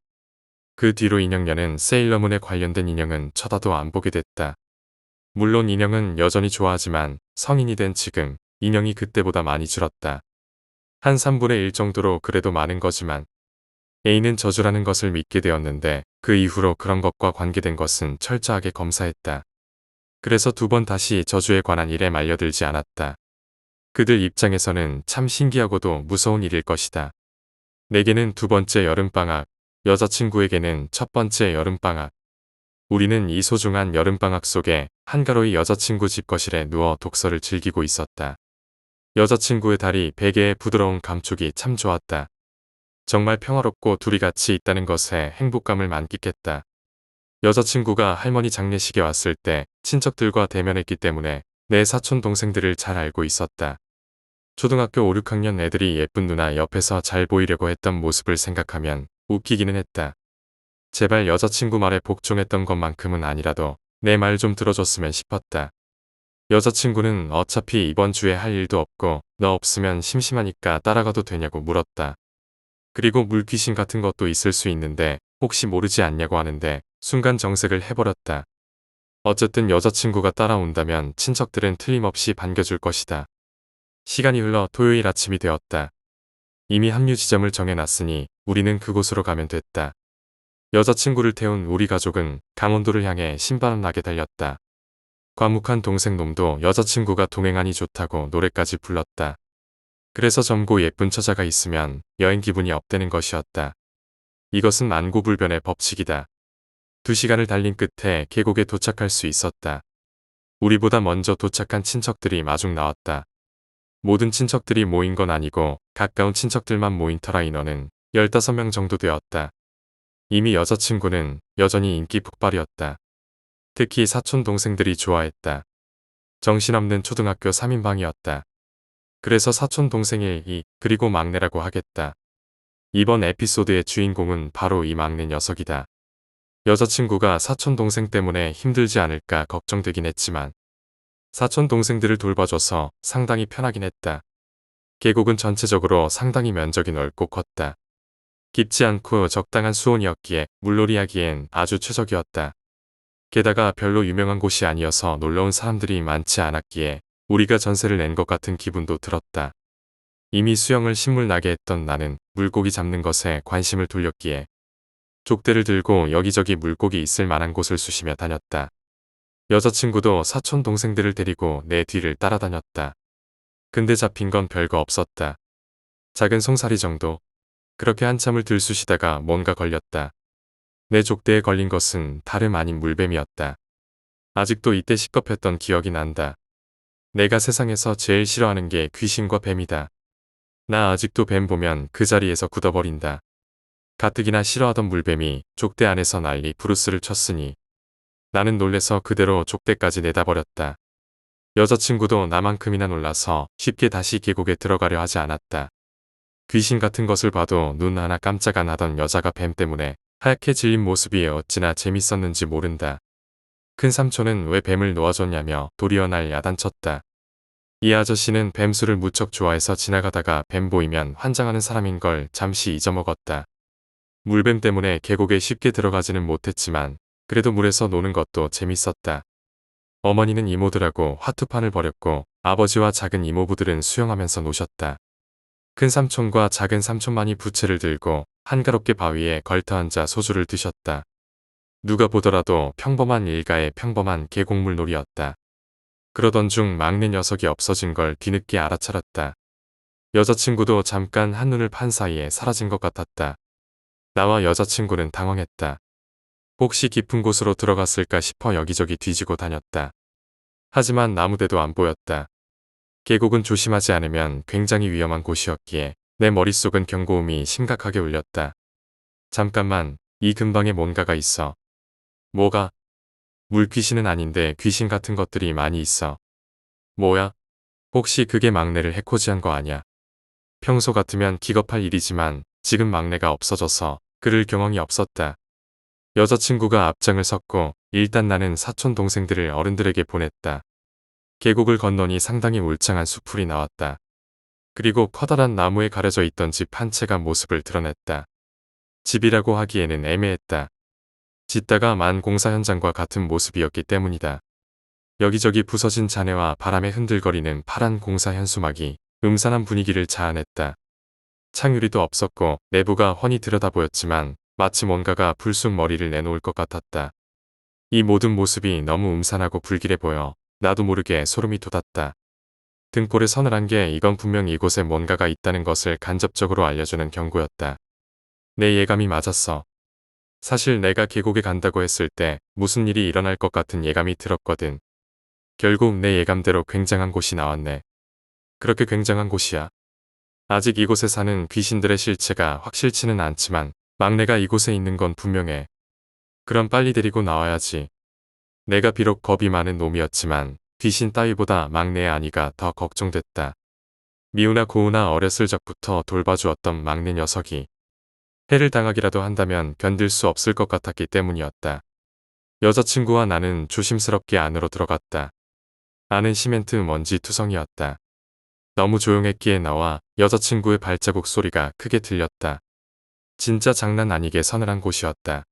그 뒤로 인형녀는 세일러문에 관련된 인형은 쳐다도 안 보게 됐다. 물론 인형은 여전히 좋아하지만 성인이 된 지금 인형이 그때보다 많이 줄었다. 한 3분의 1 정도로 그래도 많은 거지만 A는 저주라는 것을 믿게 되었는데 그 이후로 그런 것과 관계된 것은 철저하게 검사했다. 그래서 2번 다시 저주에 관한 일에 말려들지 않았다. 그들 입장에서는 참 신기하고도 무서운 일일 것이다. 내게는 2번째 여름방학, 여자친구에게는 첫 번째 여름방학. 우리는 이 소중한 여름방학 속에 한가로이 여자친구 집 거실에 누워 독서를 즐기고 있었다. 여자친구의 다리 베개의 부드러운 감촉이 참 좋았다. 정말 평화롭고 둘이 같이 있다는 것에 행복감을 만끽했다. 여자친구가 할머니 장례식에 왔을 때 친척들과 대면했기 때문에 내 사촌 동생들을 잘 알고 있었다. 초등학교 5, 6학년 애들이 예쁜 누나 옆에서 잘 보이려고 했던 모습을 생각하면 웃기기는 했다. 제발 여자친구 말에 복종했던 것만큼은 아니라도 내 말 좀 들어줬으면 싶었다. 여자친구는 어차피 이번 주에 할 일도 없고 너 없으면 심심하니까 따라가도 되냐고 물었다. 그리고 물귀신 같은 것도 있을 수 있는데 혹시 모르지 않냐고 하는데 순간 정색을 해버렸다. 어쨌든 여자친구가 따라온다면 친척들은 틀림없이 반겨줄 것이다. 시간이 흘러 토요일 아침이 되었다. 이미 합류 지점을 정해놨으니 우리는 그곳으로 가면 됐다. 여자친구를 태운 우리 가족은 강원도를 향해 신바람 나게 달렸다. 과묵한 동생 놈도 여자친구가 동행하니 좋다고 노래까지 불렀다. 그래서 젊고 예쁜 처자가 있으면 여행 기분이 업되는 것이었다. 이것은 만고불변의 법칙이다. 2시간을 달린 끝에 계곡에 도착할 수 있었다. 우리보다 먼저 도착한 친척들이 마중 나왔다. 모든 친척들이 모인 건 아니고 가까운 친척들만 모인 터라 인원은 15명 정도 되었다. 이미 여자친구는 여전히 인기 폭발이었다. 특히 사촌 동생들이 좋아했다. 정신없는 초등학교 3인방이었다. 그래서 사촌 동생 1, 2, 그리고 막내라고 하겠다. 이번 에피소드의 주인공은 바로 이 막내 녀석이다. 여자친구가 사촌 동생 때문에 힘들지 않을까 걱정되긴 했지만 사촌 동생들을 돌봐줘서 상당히 편하긴 했다. 계곡은 전체적으로 상당히 면적이 넓고 컸다. 깊지 않고 적당한 수온이었기에 물놀이하기엔 아주 최적이었다. 게다가 별로 유명한 곳이 아니어서 놀러온 사람들이 많지 않았기에 우리가 전세를 낸 것 같은 기분도 들었다. 이미 수영을 신물나게 했던 나는 물고기 잡는 것에 관심을 돌렸기에 족대를 들고 여기저기 물고기 있을 만한 곳을 쑤시며 다녔다. 여자친구도 사촌 동생들을 데리고 내 뒤를 따라다녔다. 근데 잡힌 건 별거 없었다. 작은 송사리 정도. 그렇게 한참을 들쑤시다가 뭔가 걸렸다. 내 족대에 걸린 것은 다름 아닌 물뱀이었다. 아직도 이때 시겁했던 기억이 난다. 내가 세상에서 제일 싫어하는 게 귀신과 뱀이다. 나 아직도 뱀 보면 그 자리에서 굳어버린다. 가뜩이나 싫어하던 물뱀이 족대 안에서 난리 부르스를 쳤으니 나는 놀래서 그대로 족대까지 내다버렸다. 여자친구도 나만큼이나 놀라서 쉽게 다시 계곡에 들어가려 하지 않았다. 귀신 같은 것을 봐도 눈 하나 깜짝 안 하던 여자가 뱀 때문에 하얗게 질린 모습이 어찌나 재밌었는지 모른다. 큰 삼촌은 왜 뱀을 놓아줬냐며 도리어 날 야단쳤다. 이 아저씨는 뱀술을 무척 좋아해서 지나가다가 뱀 보이면 환장하는 사람인 걸 잠시 잊어먹었다. 물뱀 때문에 계곡에 쉽게 들어가지는 못했지만 그래도 물에서 노는 것도 재밌었다. 어머니는 이모들하고 화투판을 벌였고 아버지와 작은 이모부들은 수영하면서 노셨다. 큰 삼촌과 작은 삼촌만이 부채를 들고 한가롭게 바위에 걸터앉아 소주를 드셨다. 누가 보더라도 평범한 일가의 평범한 계곡물놀이였다. 그러던 중 막내 녀석이 없어진 걸 뒤늦게 알아차렸다. 여자친구도 잠깐 한눈을 판 사이에 사라진 것 같았다. 나와 여자친구는 당황했다. 혹시 깊은 곳으로 들어갔을까 싶어 여기저기 뒤지고 다녔다. 하지만 아무데도 안 보였다. 계곡은 조심하지 않으면 굉장히 위험한 곳이었기에 내 머릿속은 경고음이 심각하게 울렸다. 잠깐만, 이 근방에 뭔가가 있어. 뭐가? 물귀신은 아닌데 귀신 같은 것들이 많이 있어. 뭐야? 혹시 그게 막내를 해코지한 거 아냐? 평소 같으면 기겁할 일이지만 지금 막내가 없어져서 그럴 경황이 없었다. 여자친구가 앞장을 섰고 일단 나는 사촌 동생들을 어른들에게 보냈다. 계곡을 건너니 상당히 울창한 수풀이 나왔다. 그리고 커다란 나무에 가려져 있던 집 한 채가 모습을 드러냈다. 집이라고 하기에는 애매했다. 짓다가 만 공사 현장과 같은 모습이었기 때문이다. 여기저기 부서진 잔해와 바람에 흔들거리는 파란 공사 현수막이 음산한 분위기를 자아냈다. 창유리도 없었고 내부가 훤히 들여다 보였지만 마치 뭔가가 불쑥 머리를 내놓을 것 같았다. 이 모든 모습이 너무 음산하고 불길해 보여 나도 모르게 소름이 돋았다. 등골에 서늘한 게 이건 분명 이곳에 뭔가가 있다는 것을 간접적으로 알려주는 경고였다. 내 예감이 맞았어. 사실 내가 계곡에 간다고 했을 때 무슨 일이 일어날 것 같은 예감이 들었거든. 결국 내 예감대로 굉장한 곳이 나왔네. 그렇게 굉장한 곳이야. 아직 이곳에 사는 귀신들의 실체가 확실치는 않지만 막내가 이곳에 있는 건 분명해. 그럼 빨리 데리고 나와야지. 내가 비록 겁이 많은 놈이었지만 귀신 따위보다 막내의 아니가 더 걱정됐다. 미우나 고우나 어렸을 적부터 돌봐주었던 막내 녀석이 해를 당하기라도 한다면 견딜 수 없을 것 같았기 때문이었다. 여자친구와 나는 조심스럽게 안으로 들어갔다. 안은 시멘트 먼지 투성이었다. 너무 조용했기에 나와 여자친구의 발자국 소리가 크게 들렸다. 진짜 장난 아니게 서늘한 곳이었다.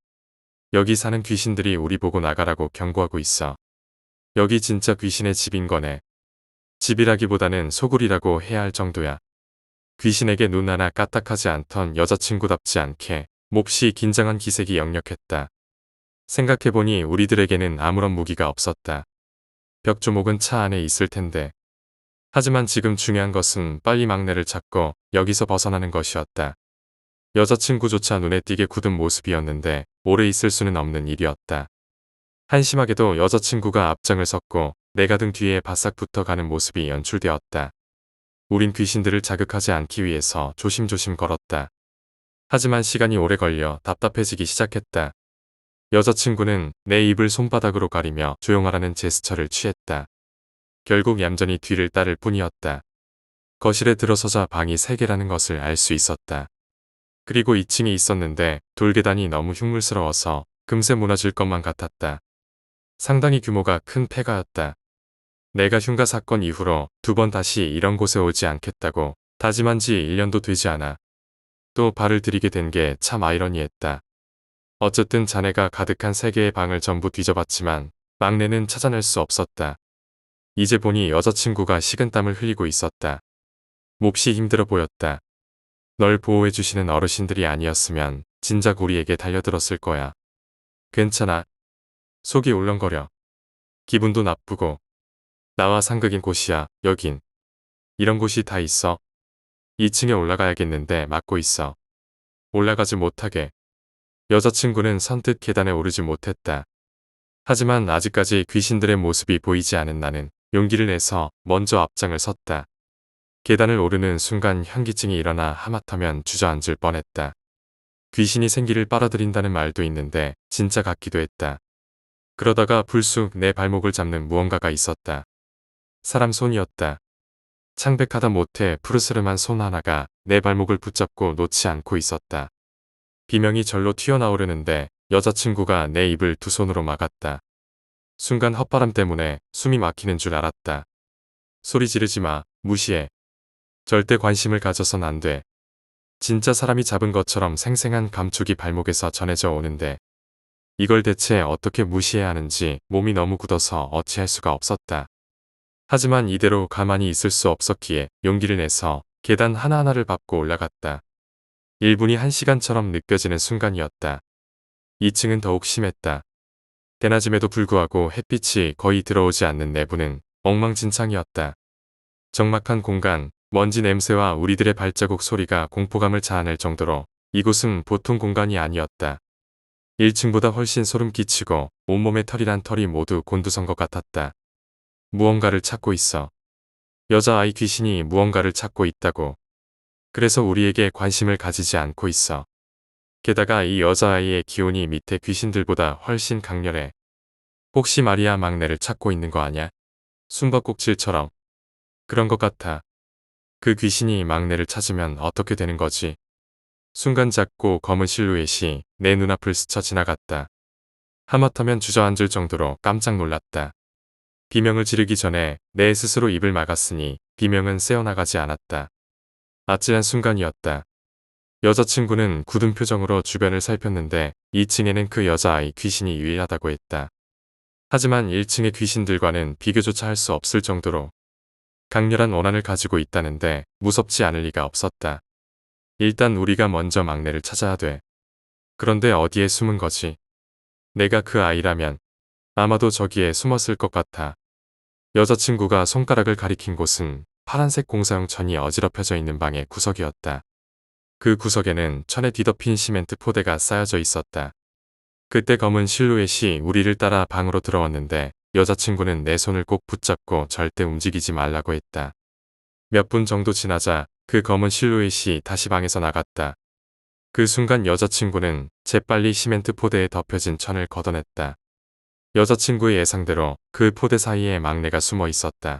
여기 사는 귀신들이 우리 보고 나가라고 경고하고 있어. 여기 진짜 귀신의 집인 거네. 집이라기보다는 소굴이라고 해야 할 정도야. 귀신에게 눈 하나 까딱하지 않던 여자친구답지 않게 몹시 긴장한 기색이 역력했다. 생각해보니 우리들에게는 아무런 무기가 없었다. 벽조목은 차 안에 있을 텐데. 하지만 지금 중요한 것은 빨리 막내를 찾고 여기서 벗어나는 것이었다. 여자친구조차 눈에 띄게 굳은 모습이었는데 오래 있을 수는 없는 일이었다. 한심하게도 여자친구가 앞장을 섰고 내가 등 뒤에 바싹 붙어가는 모습이 연출되었다. 우린 귀신들을 자극하지 않기 위해서 조심조심 걸었다. 하지만 시간이 오래 걸려 답답해지기 시작했다. 여자친구는 내 입을 손바닥으로 가리며 조용하라는 제스처를 취했다. 결국 얌전히 뒤를 따를 뿐이었다. 거실에 들어서자 방이 3개라는 것을 알 수 있었다. 그리고 2층에 있었는데 돌계단이 너무 흉물스러워서 금세 무너질 것만 같았다. 상당히 규모가 큰 폐가였다. 내가 흉가 사건 이후로 2번 다시 이런 곳에 오지 않겠다고 다짐한 지 1년도 되지 않아. 또 발을 들이게 된 게 참 아이러니했다. 어쨌든 자네가 가득한 3개의 방을 전부 뒤져봤지만 막내는 찾아낼 수 없었다. 이제 보니 여자친구가 식은땀을 흘리고 있었다. 몹시 힘들어 보였다. 널 보호해주시는 어르신들이 아니었으면 진작 우리에게 달려들었을 거야. 괜찮아. 속이 울렁거려. 기분도 나쁘고. 나와 상극인 곳이야, 여긴. 이런 곳이 다 있어. 2층에 올라가야겠는데 막고 있어. 올라가지 못하게. 여자친구는 선뜻 계단에 오르지 못했다. 하지만 아직까지 귀신들의 모습이 보이지 않은 나는 용기를 내서 먼저 앞장을 섰다. 계단을 오르는 순간 현기증이 일어나 하마터면 주저앉을 뻔했다. 귀신이 생기를 빨아들인다는 말도 있는데 진짜 같기도 했다. 그러다가 불쑥 내 발목을 잡는 무언가가 있었다. 사람 손이었다. 창백하다 못해 푸르스름한 손 하나가 내 발목을 붙잡고 놓지 않고 있었다. 비명이 절로 튀어나오려는데 여자친구가 내 입을 2 손으로 막았다. 순간 헛바람 때문에 숨이 막히는 줄 알았다. 소리 지르지 마, 무시해. 절대 관심을 가져선 안 돼. 진짜 사람이 잡은 것처럼 생생한 감촉이 발목에서 전해져 오는데 이걸 대체 어떻게 무시해야 하는지 몸이 너무 굳어서 어찌할 수가 없었다. 하지만 이대로 가만히 있을 수 없었기에 용기를 내서 계단 하나하나를 밟고 올라갔다. 1분이 1시간처럼 느껴지는 순간이었다. 2층은 더욱 심했다. 대낮임에도 불구하고 햇빛이 거의 들어오지 않는 내부는 엉망진창이었다. 적막한 공간, 먼지 냄새와 우리들의 발자국 소리가 공포감을 자아낼 정도로 이곳은 보통 공간이 아니었다. 1층보다 훨씬 소름 끼치고 온몸에 털이란 털이 모두 곤두선 것 같았다. 무언가를 찾고 있어. 여자아이 귀신이 무언가를 찾고 있다고. 그래서 우리에게 관심을 가지지 않고 있어. 게다가 이 여자아이의 기운이 밑에 귀신들보다 훨씬 강렬해. 혹시 마리아 막내를 찾고 있는 거 아냐? 숨바꼭질처럼. 그런 것 같아. 그 귀신이 막내를 찾으면 어떻게 되는 거지? 순간 작고 검은 실루엣이 내 눈앞을 스쳐 지나갔다. 하마터면 주저앉을 정도로 깜짝 놀랐다. 비명을 지르기 전에 내 스스로 입을 막았으니 비명은 새어나가지 않았다. 아찔한 순간이었다. 여자친구는 굳은 표정으로 주변을 살폈는데 2층에는 그 여자아이 귀신이 유일하다고 했다. 하지만 1층의 귀신들과는 비교조차 할 수 없을 정도로 강렬한 원한을 가지고 있다는데 무섭지 않을 리가 없었다. 일단 우리가 먼저 막내를 찾아야 돼. 그런데 어디에 숨은 거지? 내가 그 아이라면 아마도 저기에 숨었을 것 같아. 여자친구가 손가락을 가리킨 곳은 파란색 공사용 천이 어지럽혀져 있는 방의 구석이었다. 그 구석에는 천에 뒤덮인 시멘트 포대가 쌓여져 있었다. 그때 검은 실루엣이 우리를 따라 방으로 들어왔는데 여자친구는 내 손을 꼭 붙잡고 절대 움직이지 말라고 했다. 몇 분 정도 지나자 그 검은 실루엣이 다시 방에서 나갔다. 그 순간 여자친구는 재빨리 시멘트 포대에 덮여진 천을 걷어냈다. 여자친구의 예상대로 그 포대 사이에 막내가 숨어 있었다.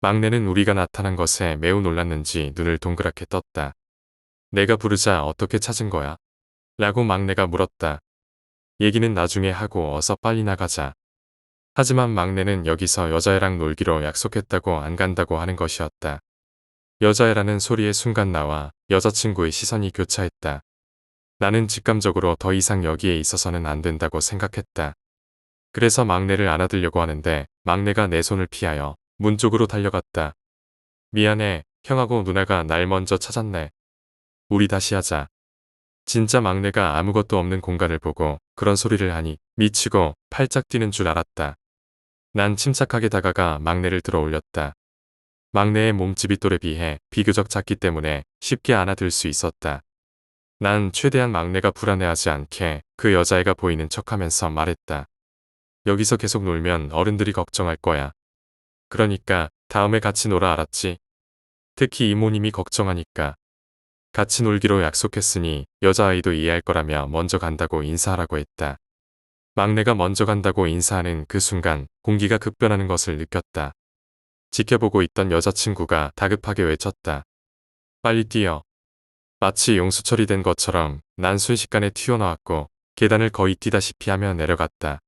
막내는 우리가 나타난 것에 매우 놀랐는지 눈을 동그랗게 떴다. 내가 부르자 어떻게 찾은 거야? 라고 막내가 물었다. 얘기는 나중에 하고 어서 빨리 나가자. 하지만 막내는 여기서 여자애랑 놀기로 약속했다고 안 간다고 하는 것이었다. 여자애라는 소리의 순간 나와 여자친구의 시선이 교차했다. 나는 직감적으로 더 이상 여기에 있어서는 안 된다고 생각했다. 그래서 막내를 안아들려고 하는데 막내가 내 손을 피하여 문 쪽으로 달려갔다. 미안해, 형하고 누나가 날 먼저 찾았네. 우리 다시 하자. 진짜 막내가 아무것도 없는 공간을 보고 그런 소리를 하니 미치고 팔짝 뛰는 줄 알았다. 난 침착하게 다가가 막내를 들어 올렸다. 막내의 몸집이 또래 비해 비교적 작기 때문에 쉽게 안아들 수 있었다. 난 최대한 막내가 불안해하지 않게 그 여자애가 보이는 척하면서 말했다. 여기서 계속 놀면 어른들이 걱정할 거야. 그러니까 다음에 같이 놀아, 알았지? 특히 이모님이 걱정하니까. 같이 놀기로 약속했으니 여자아이도 이해할 거라며 먼저 간다고 인사하라고 했다. 막내가 먼저 간다고 인사하는 그 순간 공기가 급변하는 것을 느꼈다. 지켜보고 있던 여자친구가 다급하게 외쳤다. 빨리 뛰어. 마치 용수 처리된 것처럼 난 순식간에 튀어나왔고 계단을 거의 뛰다시피 하며 내려갔다.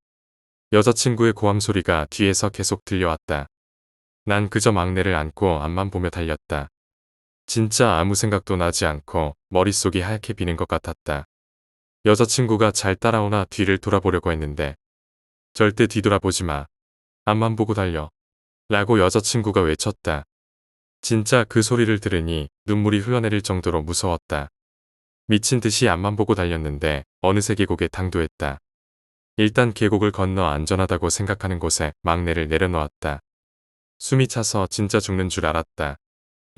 여자친구의 고함 소리가 뒤에서 계속 들려왔다. 난 그저 막내를 안고 앞만 보며 달렸다. 진짜 아무 생각도 나지 않고 머릿속이 하얗게 비는 것 같았다. 여자친구가 잘 따라오나 뒤를 돌아보려고 했는데 절대 뒤돌아보지 마. 앞만 보고 달려. 라고 여자친구가 외쳤다. 진짜 그 소리를 들으니 눈물이 흘러내릴 정도로 무서웠다. 미친 듯이 앞만 보고 달렸는데 어느새 계곡에 당도했다. 일단 계곡을 건너 안전하다고 생각하는 곳에 막내를 내려놓았다. 숨이 차서 진짜 죽는 줄 알았다.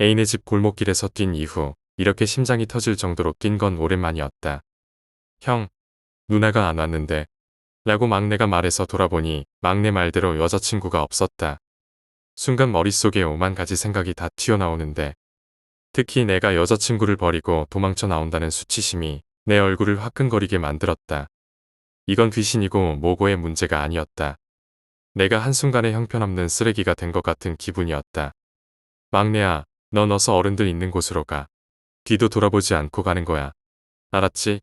애인의 집 골목길에서 뛴 이후 이렇게 심장이 터질 정도로 뛴 건 오랜만이었다. 형, 누나가 안 왔는데. 라고 막내가 말해서 돌아보니 막내 말대로 여자친구가 없었다. 순간 머릿속에 오만 가지 생각이 다 튀어나오는데 특히 내가 여자친구를 버리고 도망쳐 나온다는 수치심이 내 얼굴을 화끈거리게 만들었다. 이건 귀신이고 모고의 문제가 아니었다. 내가 한순간에 형편없는 쓰레기가 된 것 같은 기분이었다. 막내야, 넌 어서 어른들 있는 곳으로 가. 뒤도 돌아보지 않고 가는 거야. 알았지?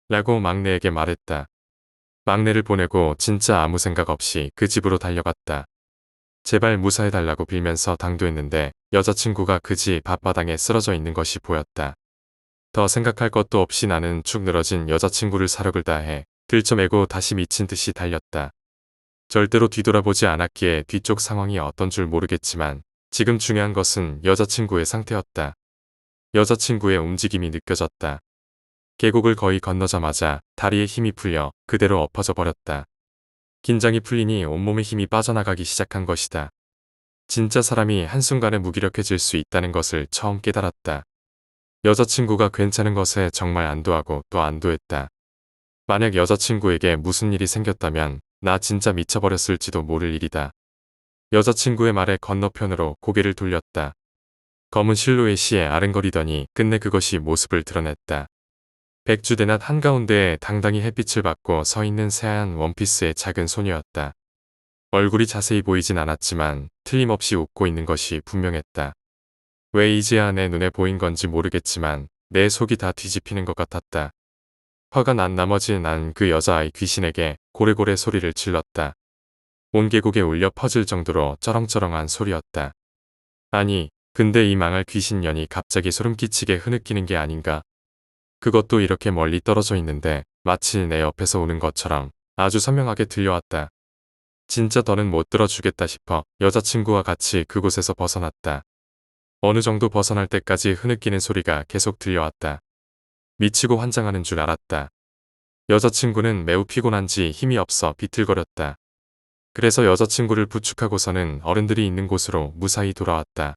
라고 막내에게 말했다. 막내를 보내고 진짜 아무 생각 없이 그 집으로 달려갔다. 제발 무사해달라고 빌면서 당도했는데 여자친구가 그 집 앞바닥에 쓰러져 있는 것이 보였다. 더 생각할 것도 없이 나는 축 늘어진 여자친구를 사력을 다해 들쳐매고 다시 미친 듯이 달렸다. 절대로 뒤돌아보지 않았기에 뒤쪽 상황이 어떤 줄 모르겠지만 지금 중요한 것은 여자친구의 상태였다. 여자친구의 움직임이 느껴졌다. 계곡을 거의 건너자마자 다리에 힘이 풀려 그대로 엎어져 버렸다. 긴장이 풀리니 온몸에 힘이 빠져나가기 시작한 것이다. 진짜 사람이 한순간에 무기력해질 수 있다는 것을 처음 깨달았다. 여자친구가 괜찮은 것에 정말 안도하고 또 안도했다. 만약 여자친구에게 무슨 일이 생겼다면 나 진짜 미쳐버렸을지도 모를 일이다. 여자친구의 말에 건너편으로 고개를 돌렸다. 검은 실루엣이 아른거리더니 끝내 그것이 모습을 드러냈다. 백주대낮 한가운데에 당당히 햇빛을 받고 서 있는 새하얀 원피스의 작은 소녀였다. 얼굴이 자세히 보이진 않았지만 틀림없이 웃고 있는 것이 분명했다. 왜 이제야 내 눈에 보인 건지 모르겠지만 내 속이 다 뒤집히는 것 같았다. 화가 난 나머지 난 그 여자아이 귀신에게 고래고래 소리를 질렀다. 온 계곡에 울려 퍼질 정도로 쩌렁쩌렁한 소리였다. 아니, 근데 이 망할 귀신년이 갑자기 소름 끼치게 흐느끼는 게 아닌가. 그것도 이렇게 멀리 떨어져 있는데 마치 내 옆에서 우는 것처럼 아주 선명하게 들려왔다. 진짜 더는 못 들어주겠다 싶어 여자친구와 같이 그곳에서 벗어났다. 어느 정도 벗어날 때까지 흐느끼는 소리가 계속 들려왔다. 미치고 환장하는 줄 알았다. 여자친구는 매우 피곤한지 힘이 없어 비틀거렸다. 그래서 여자친구를 부축하고서는 어른들이 있는 곳으로 무사히 돌아왔다.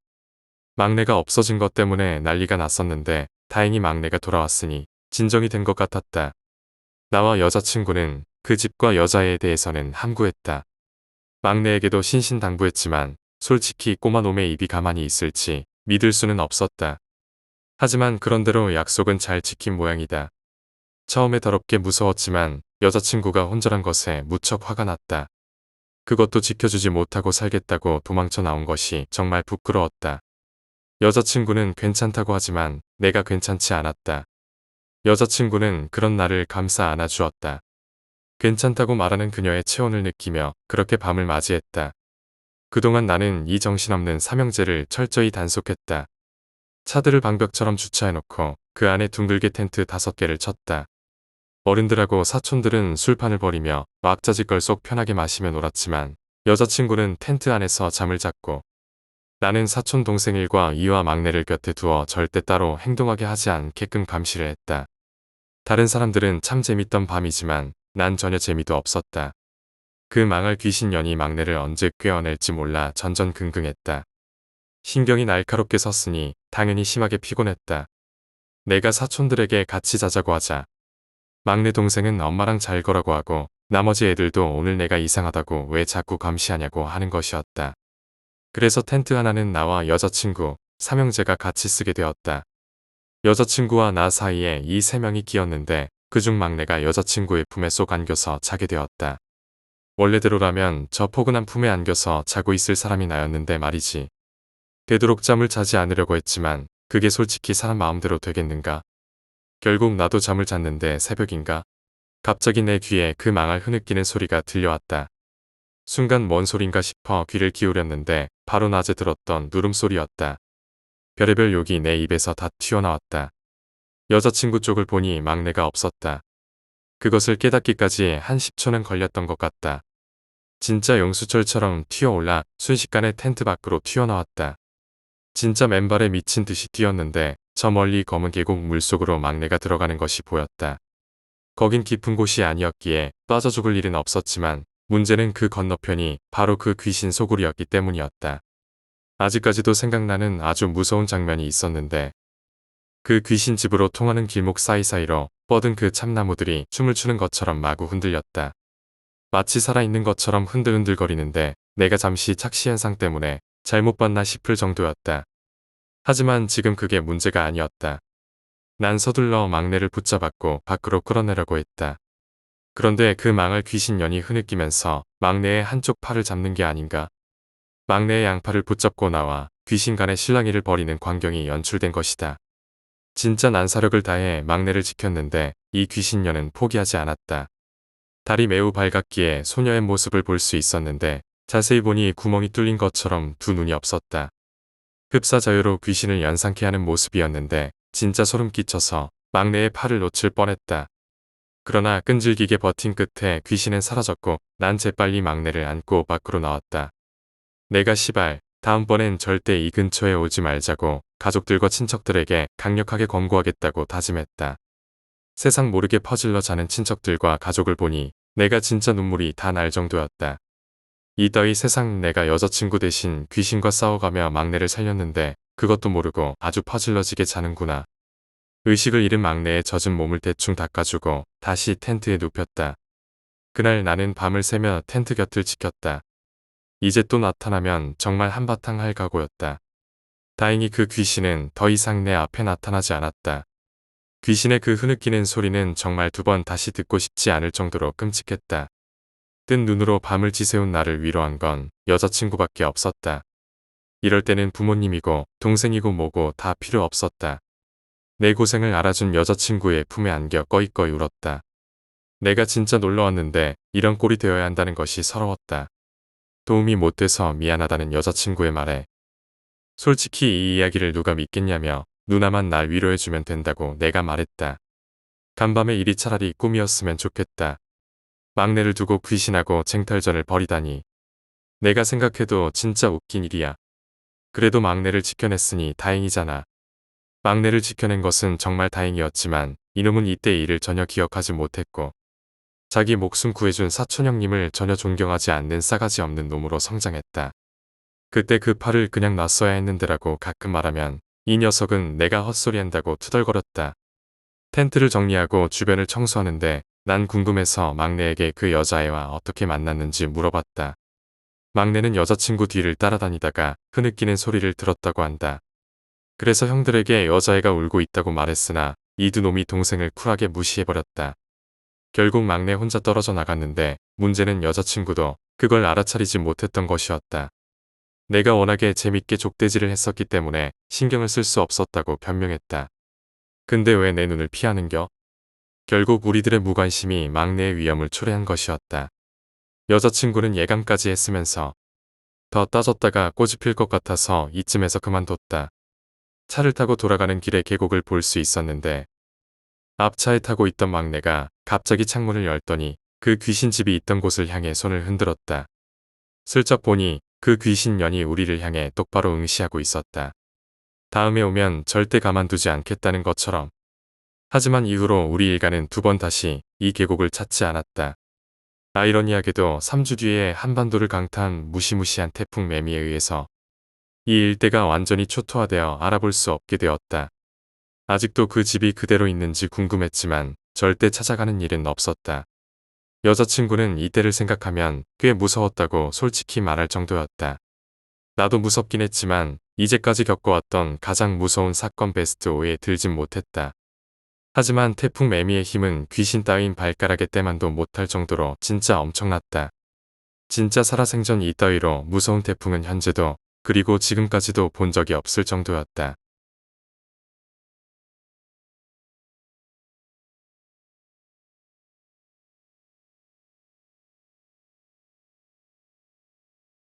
막내가 없어진 것 때문에 난리가 났었는데 다행히 막내가 돌아왔으니 진정이 된 것 같았다. 나와 여자친구는 그 집과 여자애에 대해서는 함구했다. 막내에게도 신신당부했지만 솔직히 꼬마 놈의 입이 가만히 있을지 믿을 수는 없었다. 하지만 그런대로 약속은 잘 지킨 모양이다. 처음에 더럽게 무서웠지만 여자친구가 혼절한 것에 무척 화가 났다. 그것도 지켜주지 못하고 살겠다고 도망쳐 나온 것이 정말 부끄러웠다. 여자친구는 괜찮다고 하지만 내가 괜찮지 않았다. 여자친구는 그런 나를 감싸 안아주었다. 괜찮다고 말하는 그녀의 체온을 느끼며 그렇게 밤을 맞이했다. 그동안 나는 이 정신없는 삼형제를 철저히 단속했다. 차들을 방벽처럼 주차해놓고 그 안에 둥글게 텐트 5개를 쳤다. 어른들하고 사촌들은 술판을 벌이며 왁자지껄 속 편하게 마시며 놀았지만 여자친구는 텐트 안에서 잠을 잤고 나는 사촌 동생 일과 이와 막내를 곁에 두어 절대 따로 행동하게 하지 않게끔 감시를 했다. 다른 사람들은 참 재밌던 밤이지만 난 전혀 재미도 없었다. 그 망할 귀신년이 막내를 언제 꿰어낼지 몰라 전전긍긍했다. 신경이 날카롭게 섰으니 당연히 심하게 피곤했다. 내가 사촌들에게 같이 자자고 하자. 막내 동생은 엄마랑 잘 거라고 하고 나머지 애들도 오늘 내가 이상하다고 왜 자꾸 감시하냐고 하는 것이었다. 그래서 텐트 하나는 나와 여자친구, 삼형제가 같이 쓰게 되었다. 여자친구와 나 사이에 이 3명이 끼었는데 그중 막내가 여자친구의 품에 쏙 안겨서 자게 되었다. 원래대로라면 저 포근한 품에 안겨서 자고 있을 사람이 나였는데 말이지. 되도록 잠을 자지 않으려고 했지만 그게 솔직히 사람 마음대로 되겠는가? 결국 나도 잠을 잤는데 새벽인가? 갑자기 내 귀에 그 망할 흐느끼는 소리가 들려왔다. 순간 뭔 소린가 싶어 귀를 기울였는데 바로 낮에 들었던 누름소리였다. 별의별 욕이 내 입에서 다 튀어나왔다. 여자친구 쪽을 보니 막내가 없었다. 그것을 깨닫기까지 한 10초는 걸렸던 것 같다. 진짜 용수철처럼 튀어올라 순식간에 텐트 밖으로 튀어나왔다. 진짜 맨발에 미친 듯이 뛰었는데 저 멀리 검은 계곡 물속으로 막내가 들어가는 것이 보였다. 거긴 깊은 곳이 아니었기에 빠져 죽을 일은 없었지만 문제는 그 건너편이 바로 그 귀신 소굴이었기 때문이었다. 아직까지도 생각나는 아주 무서운 장면이 있었는데 그 귀신 집으로 통하는 길목 사이사이로 뻗은 그 참나무들이 춤을 추는 것처럼 마구 흔들렸다. 마치 살아있는 것처럼 흔들흔들거리는데 내가 잠시 착시현상 때문에 잘못 봤나 싶을 정도였다. 하지만 지금 그게 문제가 아니었다. 난 서둘러 막내를 붙잡았고 밖으로 끌어내려고 했다. 그런데 그 망할 귀신년이 흐느끼면서 막내의 한쪽 팔을 잡는 게 아닌가. 막내의 양팔을 붙잡고 나와 귀신 간의 실랑이를 벌이는 광경이 연출된 것이다. 진짜 난 사력을 다해 막내를 지켰는데 이 귀신년은 포기하지 않았다. 달이 매우 밝았기에 소녀의 모습을 볼 수 있었는데 자세히 보니 구멍이 뚫린 것처럼 두 눈이 없었다. 흡사자유로 귀신을 연상케 하는 모습이었는데 진짜 소름 끼쳐서 막내의 팔을 놓칠 뻔했다. 그러나 끈질기게 버틴 끝에 귀신은 사라졌고 난 재빨리 막내를 안고 밖으로 나왔다. 내가 시발 다음번엔 절대 이 근처에 오지 말자고 가족들과 친척들에게 강력하게 권고하겠다고 다짐했다. 세상 모르게 퍼질러 자는 친척들과 가족을 보니 내가 진짜 눈물이 다 날 정도였다. 이따위 세상 내가 여자친구 대신 귀신과 싸워가며 막내를 살렸는데 그것도 모르고 아주 퍼질러지게 자는구나. 의식을 잃은 막내의 젖은 몸을 대충 닦아주고 다시 텐트에 눕혔다. 그날 나는 밤을 새며 텐트 곁을 지켰다. 이제 또 나타나면 정말 한바탕 할 각오였다. 다행히 그 귀신은 더 이상 내 앞에 나타나지 않았다. 귀신의 그 흐느끼는 소리는 정말 2번 다시 듣고 싶지 않을 정도로 끔찍했다. 뜬 눈으로 밤을 지새운 나를 위로한 건 여자친구밖에 없었다. 이럴 때는 부모님이고 동생이고 뭐고 다 필요 없었다. 내 고생을 알아준 여자친구의 품에 안겨 꺼이꺼이 울었다. 내가 진짜 놀러왔는데 이런 꼴이 되어야 한다는 것이 서러웠다. 도움이 못 돼서 미안하다는 여자친구의 말에 솔직히 이 이야기를 누가 믿겠냐며 누나만 날 위로해주면 된다고 내가 말했다. 간밤의 일이 차라리 꿈이었으면 좋겠다. 막내를 두고 귀신하고 쟁탈전을 벌이다니. 내가 생각해도 진짜 웃긴 일이야. 그래도 막내를 지켜냈으니 다행이잖아. 막내를 지켜낸 것은 정말 다행이었지만 이놈은 이때 일을 전혀 기억하지 못했고 자기 목숨 구해준 사촌 형님을 전혀 존경하지 않는 싸가지 없는 놈으로 성장했다. 그때 그 팔을 그냥 놨어야 했는데라고 가끔 말하면 이 녀석은 내가 헛소리한다고 투덜거렸다. 텐트를 정리하고 주변을 청소하는데 난 궁금해서 막내에게 그 여자애와 어떻게 만났는지 물어봤다. 막내는 여자친구 뒤를 따라다니다가 흐느끼는 소리를 들었다고 한다. 그래서 형들에게 여자애가 울고 있다고 말했으나 이 두 놈이 동생을 쿨하게 무시해버렸다. 결국 막내 혼자 떨어져 나갔는데 문제는 여자친구도 그걸 알아차리지 못했던 것이었다. 내가 워낙에 재밌게 족대질을 했었기 때문에 신경을 쓸 수 없었다고 변명했다. 근데 왜 내 눈을 피하는겨? 결국 우리들의 무관심이 막내의 위험을 초래한 것이었다. 여자친구는 예감까지 했으면서 더 따졌다가 꼬집 필 것 같아서 이쯤에서 그만뒀다. 차를 타고 돌아가는 길에 계곡을 볼 수 있었는데 앞차에 타고 있던 막내가 갑자기 창문을 열더니 그 귀신집이 있던 곳을 향해 손을 흔들었다. 슬쩍 보니 그 귀신년이 우리를 향해 똑바로 응시하고 있었다. 다음에 오면 절대 가만두지 않겠다는 것처럼. 하지만 이후로 우리 일가는 두 번 다시 이 계곡을 찾지 않았다. 아이러니하게도 3주 뒤에 한반도를 강타한 무시무시한 태풍 매미에 의해서 이 일대가 완전히 초토화되어 알아볼 수 없게 되었다. 아직도 그 집이 그대로 있는지 궁금했지만 절대 찾아가는 일은 없었다. 여자친구는 이때를 생각하면 꽤 무서웠다고 솔직히 말할 정도였다. 나도 무섭긴 했지만 이제까지 겪어왔던 가장 무서운 사건 베스트 5에 들진 못했다. 하지만 태풍 매미의 힘은 귀신 따윈 발가락에 때만도 못할 정도로 진짜 엄청났다. 진짜 살아생전 이따위로 무서운 태풍은 현재도 그리고 지금까지도 본 적이 없을 정도였다.